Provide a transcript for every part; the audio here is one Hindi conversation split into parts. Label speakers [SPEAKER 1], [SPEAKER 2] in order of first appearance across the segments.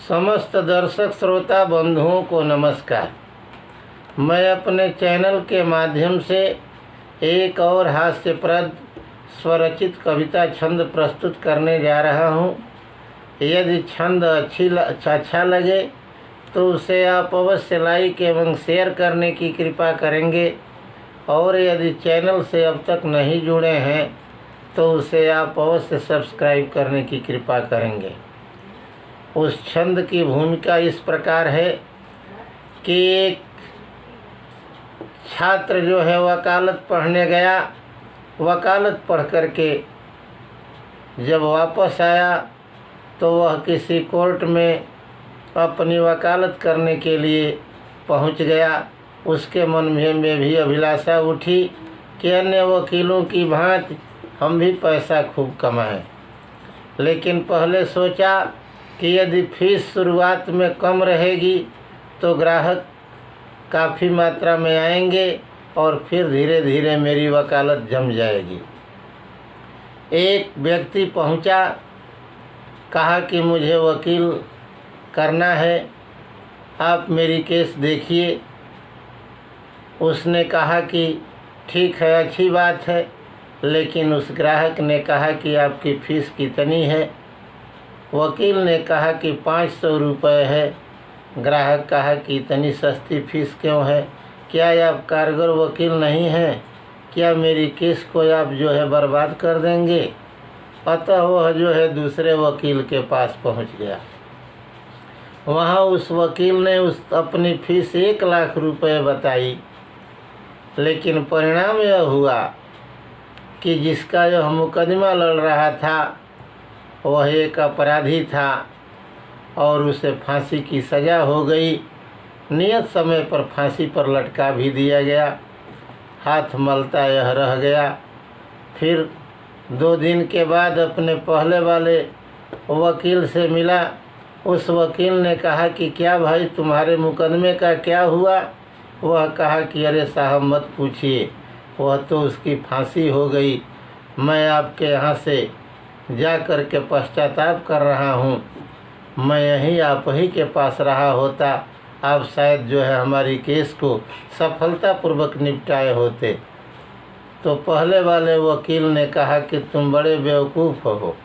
[SPEAKER 1] समस्त दर्शक श्रोता बंधुओं को नमस्कार। मैं अपने चैनल के माध्यम से एक और हास्यप्रद स्वरचित कविता छंद प्रस्तुत करने जा रहा हूँ। यदि छंद अच्छा लगे तो उसे आप अवश्य लाइक एवं शेयर करने की कृपा करेंगे, और यदि चैनल से अब तक नहीं जुड़े हैं तो उसे आप अवश्य सब्सक्राइब करने की कृपा करेंगे। उस छंद की भूमिका इस प्रकार है कि एक छात्र जो है वकालत पढ़ने गया। वकालत पढ़ कर के जब वापस आया तो वह किसी कोर्ट में अपनी वकालत करने के लिए पहुंच गया। उसके मन में भी अभिलाषा उठी कि अन्य वकीलों की भांति हम भी पैसा खूब कमाएं। लेकिन पहले सोचा कि यदि फीस शुरुआत में कम रहेगी तो ग्राहक काफ़ी मात्रा में आएंगे और फिर धीरे धीरे मेरी वकालत जम जाएगी। एक व्यक्ति पहुंचा, कहा कि मुझे वकील करना है, आप मेरी केस देखिए। उसने कहा कि ठीक है, अच्छी बात है, लेकिन उस ग्राहक ने कहा कि आपकी फ़ीस कितनी है? वकील ने कहा कि 500 रुपये है। ग्राहक कहा कि इतनी सस्ती फ़ीस क्यों है? क्या आप कारगर वकील नहीं हैं? क्या मेरी केस को आप जो है बर्बाद कर देंगे? अतः वह जो है दूसरे वकील के पास पहुंच गया। वहाँ उस वकील ने अपनी फ़ीस 1 लाख रुपये बताई, लेकिन परिणाम यह हुआ कि जिसका यह मुकदमा लड़ रहा था वह एक अपराधी था और उसे फांसी की सज़ा हो गई। नियत समय पर फांसी पर लटका भी दिया गया। हाथ मलता यह रह गया। फिर 2 दिन के बाद अपने पहले वाले वकील से मिला। उस वकील ने कहा कि क्या भाई, तुम्हारे मुकदमे का क्या हुआ? वह कहा कि अरे साहब मत पूछिए, वह तो उसकी फांसी हो गई। मैं आपके यहाँ से जा कर के पश्चाताप कर रहा हूँ। मैं यहीं आप ही के पास रहा होता, आप शायद जो है हमारी केस को सफलतापूर्वक निपटाए होते। तो पहले वाले वकील ने कहा कि तुम बड़े बेवकूफ़ हो।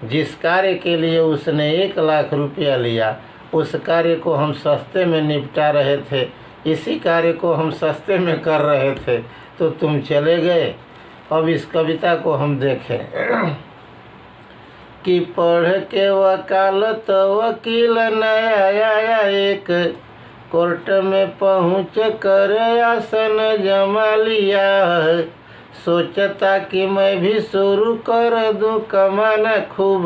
[SPEAKER 1] जिस कार्य के लिए उसने 1 लाख रुपया लिया, उस कार्य को हम सस्ते में निपटा रहे थे। इसी कार्य को हम सस्ते में कर रहे थे तो तुम चले गए। अब इस कविता को हम देखें कि पढ़ के वकालत वकील नया आया, एक कोर्ट में पहुँच कर आसन जमा लिया। सोचता कि मैं भी शुरू कर दूँ कमाना खूब,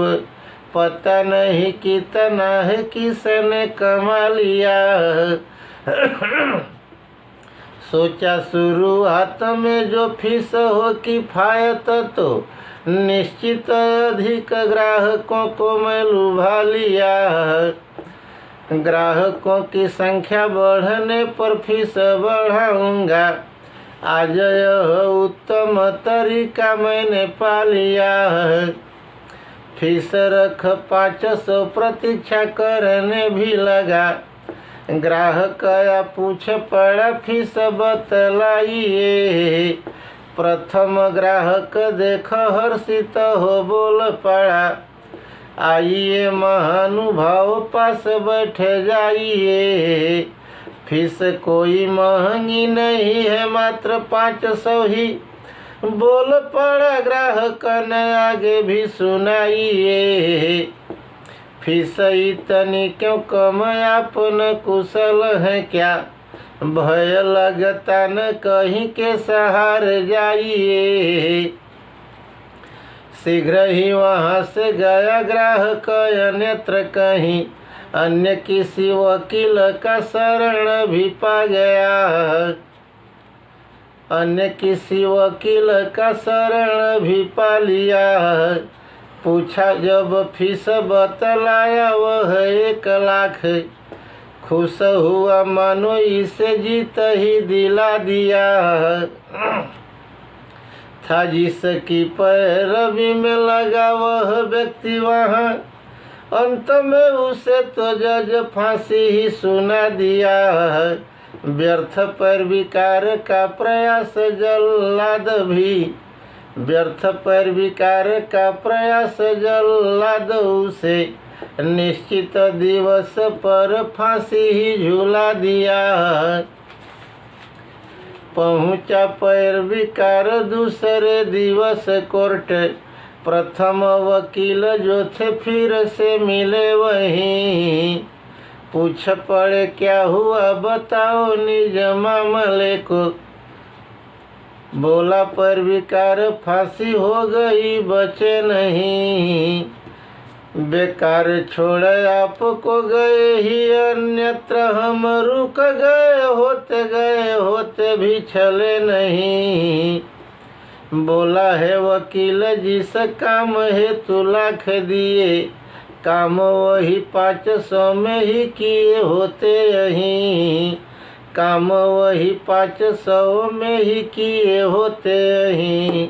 [SPEAKER 1] पता नहीं कितना है किसने कमा लिया। सोचा शुरुआत में जो फीस हो किफ़ायत, तो निश्चित अधिक ग्राहकों को मैं लुभा लिया। ग्राहकों की संख्या बढ़ने पर फीस बढ़ाऊंगा, आज यह उत्तम तरीका मैंने पा लिया। फीस रख 500, प्रतीक्षा करने भी लगा। ग्राहक आया, पूछ पड़ा फीस बतलाइए। प्रथम ग्राहक देख हर्षित हो बोल पड़ा, आइए महानुभाव पास बैठ जाइए। फीस कोई महंगी नहीं है, मात्र 500 ही। बोल पड़ा ग्राहक ने, आगे भी सुनाइए। फीस इतनी क्यों कम, आपन कुशल है क्या? भय लगता न कहीं के सहारे जाइए। शीघ्र ही वहाँ से गया ग्राहक अन्यत्र कहीं, अन्य किसी वकील का शरण भी पा गया। अन्य किसी वकील का शरण भी पा लिया। पूछा जब फीस बतलाया वह 1 लाख, खुश हुआ मानो इसे जीत ही दिला दिया। था जिसकी पैरवी में लगा वह व्यक्ति वहाँ, अंत में उसे तो जज फांसी ही सुना दिया है। व्यर्थ पर विकार का प्रयास जल्लाद भी, व्यर्थ पर विकार का प्रयास जल्लाद उसे निश्चित दिवस पर फांसी ही झूला दिया है। पहुँचा पैर विकार दूसरे दिवस कोर्ट, प्रथम वकील जो थे फिर से मिले वहीं। पूछ पड़े क्या हुआ बताओ निज मामले को, बोला पर विकार फांसी हो गई बचे नहीं। बेकार छोड़ आपको गए ही अन्यत्र हम रुक गए होते भी छले नहीं। बोला है वकील जिस काम हेतु लाख दिए, काम वही 500 में ही किए होते यहीं, काम वही 500 में ही किए होते यहीं।